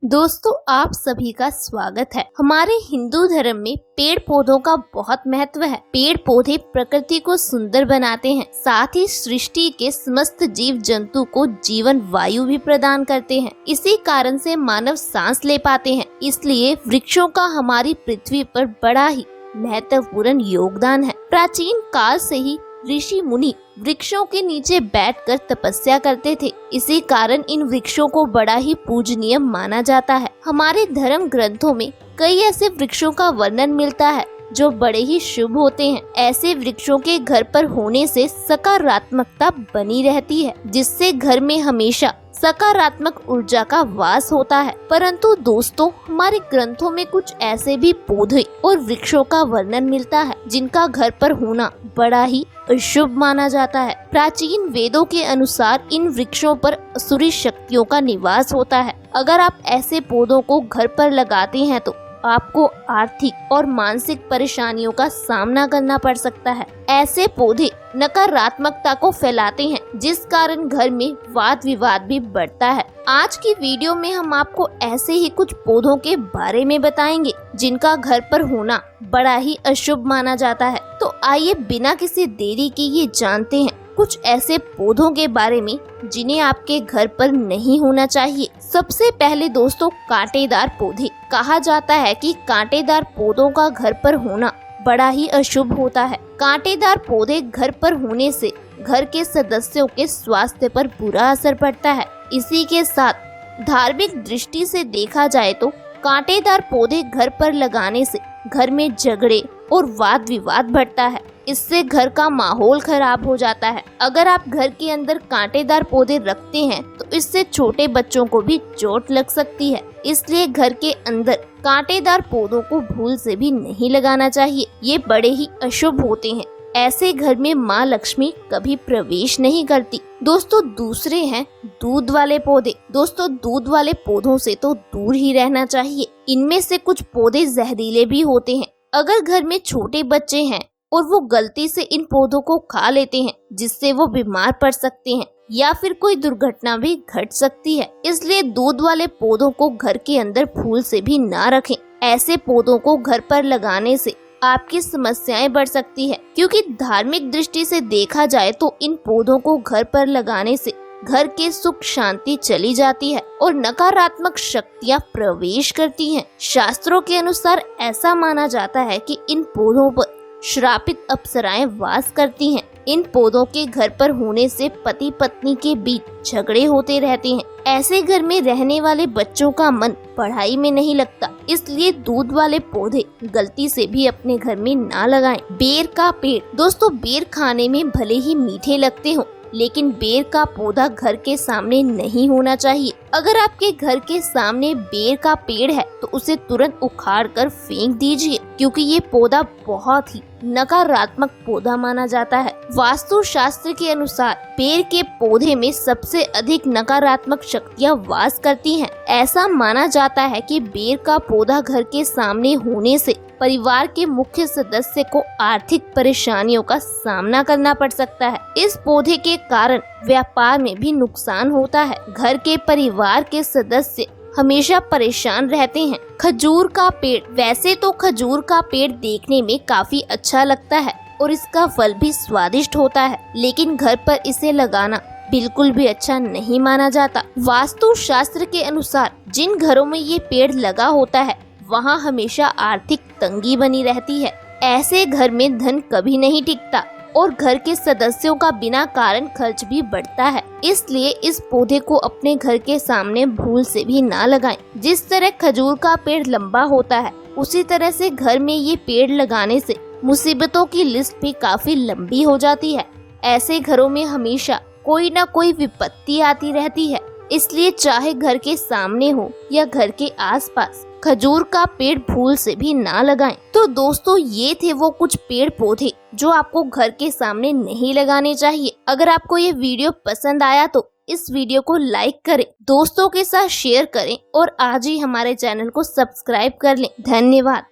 दोस्तों, आप सभी का स्वागत है। हमारे हिंदू धर्म में पेड़ पौधों का बहुत महत्व है। पेड़ पौधे प्रकृति को सुंदर बनाते हैं, साथ ही सृष्टि के समस्त जीव जंतु को जीवन वायु भी प्रदान करते हैं। इसी कारण से मानव सांस ले पाते हैं। इसलिए वृक्षों का हमारी पृथ्वी पर बड़ा ही महत्वपूर्ण योगदान है। प्राचीन काल से ही ऋषि मुनि वृक्षों के नीचे बैठकर तपस्या करते थे। इसी कारण इन वृक्षों को बड़ा ही पूजनीय माना जाता है। हमारे धर्म ग्रंथों में कई ऐसे वृक्षों का वर्णन मिलता है जो बड़े ही शुभ होते हैं। ऐसे वृक्षों के घर पर होने से सकारात्मकता बनी रहती है, जिससे घर में हमेशा सकारात्मक ऊर्जा का वास होता है। परंतु दोस्तों, हमारे ग्रंथों में कुछ ऐसे भी पौधे और वृक्षों का वर्णन मिलता है जिनका घर पर होना बड़ा ही अशुभ माना जाता है। प्राचीन वेदों के अनुसार इन वृक्षों पर असुरी शक्तियों का निवास होता है। अगर आप ऐसे पौधों को घर पर लगाते हैं तो आपको आर्थिक और मानसिक परेशानियों का सामना करना पड़ सकता है। ऐसे पौधे नकारात्मकता को फैलाते हैं, जिस कारण घर में वाद विवाद भी बढ़ता है। आज की वीडियो में हम आपको ऐसे ही कुछ पौधों के बारे में बताएंगे जिनका घर पर होना बड़ा ही अशुभ माना जाता है। तो आइए बिना किसी देरी के ये जानते हैं कुछ ऐसे पौधों के बारे में जिन्हें आपके घर पर नहीं होना चाहिए। सबसे पहले दोस्तों, कांटेदार पौधे। कहा जाता है कि कांटेदार पौधों का घर पर होना बड़ा ही अशुभ होता है। कांटेदार पौधे घर पर होने से घर के सदस्यों के स्वास्थ्य पर बुरा असर पड़ता है। इसी के साथ धार्मिक दृष्टि से देखा जाए तो कांटेदार पौधे घर पर लगाने से घर में झगड़े और वाद विवाद बढ़ता है। इससे घर का माहौल खराब हो जाता है। अगर आप घर के अंदर कांटेदार पौधे रखते हैं तो इससे छोटे बच्चों को भी चोट लग सकती है। इसलिए घर के अंदर कांटेदार पौधों को भूल से भी नहीं लगाना चाहिए। ये बड़े ही अशुभ होते हैं। ऐसे घर में माँ लक्ष्मी कभी प्रवेश नहीं करती। दोस्तों, दूसरे हैं दूध वाले पौधे। दोस्तों, दूध वाले पौधों से तो दूर ही रहना चाहिए। इनमें से कुछ पौधे जहरीले भी होते हैं। अगर घर में छोटे बच्चे हैं और वो गलती से इन पौधों को खा लेते हैं, जिससे वो बीमार पड़ सकते हैं या फिर कोई दुर्घटना भी घट सकती है। इसलिए दूध वाले पौधों को घर के अंदर फूल से भी ना रखें। ऐसे पौधों को घर पर लगाने से आपकी समस्याएं बढ़ सकती है, क्योंकि धार्मिक दृष्टि से देखा जाए तो इन पौधों को घर पर लगाने से घर के सुख शांति चली जाती है और नकारात्मक शक्तियां प्रवेश करती हैं। शास्त्रों के अनुसार ऐसा माना जाता है कि इन पौधों पर श्रापित अप्सराएं वास करती हैं। इन पौधों के घर पर होने से पति पत्नी के बीच झगड़े होते रहते हैं। ऐसे घर में रहने वाले बच्चों का मन पढ़ाई में नहीं लगता। इसलिए दूध वाले पौधे गलती से भी अपने घर में ना लगाएं। बेर का पेड़। दोस्तों, बेर खाने में भले ही मीठे लगते हो, लेकिन बेर का पौधा घर के सामने नहीं होना चाहिए। अगर आपके घर के सामने बेर का पेड़ है तो उसे तुरंत उखाड़ कर फेंक दीजिए, क्योंकि ये पौधा बहुत ही नकारात्मक पौधा माना जाता है। वास्तु शास्त्र के अनुसार बेर के पौधे में सबसे अधिक नकारात्मक शक्तियां वास करती हैं। ऐसा माना जाता है कि बेर का पौधा घर के सामने होने से परिवार के मुख्य सदस्य को आर्थिक परेशानियों का सामना करना पड़ सकता है। इस पौधे के कारण व्यापार में भी नुकसान होता है। घर के परिवार के सदस्य हमेशा परेशान रहते हैं। खजूर का पेड़। वैसे तो खजूर का पेड़ देखने में काफी अच्छा लगता है और इसका फल भी स्वादिष्ट होता है, लेकिन घर पर इसे लगाना बिल्कुल भी अच्छा नहीं माना जाता। वास्तु शास्त्र के अनुसार जिन घरों में ये पेड़ लगा होता है वहाँ हमेशा आर्थिक तंगी बनी रहती है। ऐसे घर में धन कभी नहीं टिकता और घर के सदस्यों का बिना कारण खर्च भी बढ़ता है। इसलिए इस पौधे को अपने घर के सामने भूल से भी ना लगाएं। जिस तरह खजूर का पेड़ लंबा होता है, उसी तरह से घर में ये पेड़ लगाने से मुसीबतों की लिस्ट भी काफी लंबी हो जाती है। ऐसे घरों में हमेशा कोई ना कोई विपत्ति आती रहती है। इसलिए चाहे घर के सामने हो या घर के आसपास, खजूर का पेड़ भूल से भी ना लगाएं। तो दोस्तों, ये थे वो कुछ पेड़ पौधे जो आपको घर के सामने नहीं लगाने चाहिए। अगर आपको ये वीडियो पसंद आया तो इस वीडियो को लाइक करें, दोस्तों के साथ शेयर करें और आज ही हमारे चैनल को सब्सक्राइब कर लें। धन्यवाद।